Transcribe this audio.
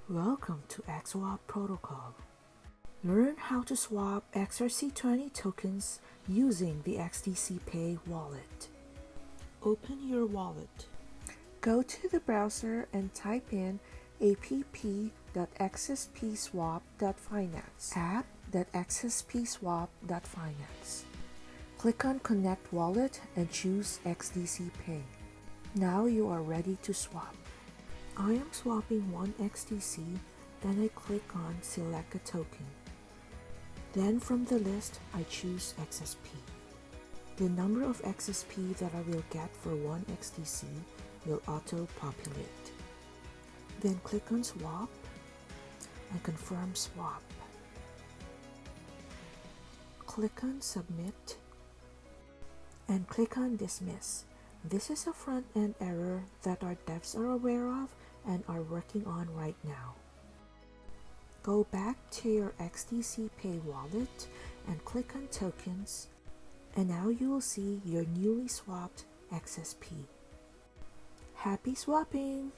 Welcome to XSwap Protocol. Learn how to swap XRC20 tokens using the XDCPay wallet. Open your wallet. Go to the browser and type in app.xspswap.finance. app.xspswap.finance. Click on Connect Wallet and choose XDCPay. Now you are ready to swap. I am swapping one XDC, then I click on Select a Token. Then from the list, I choose XSP. The number of XSP that I will get for one XDC will auto-populate. Then click on Swap and confirm swap. Click on Submit and click on Dismiss. This is a front-end error that our devs are aware of and are working on right now. Go back to your XDCPay wallet and click on Tokens, and now you will see your newly swapped XSP. Happy swapping!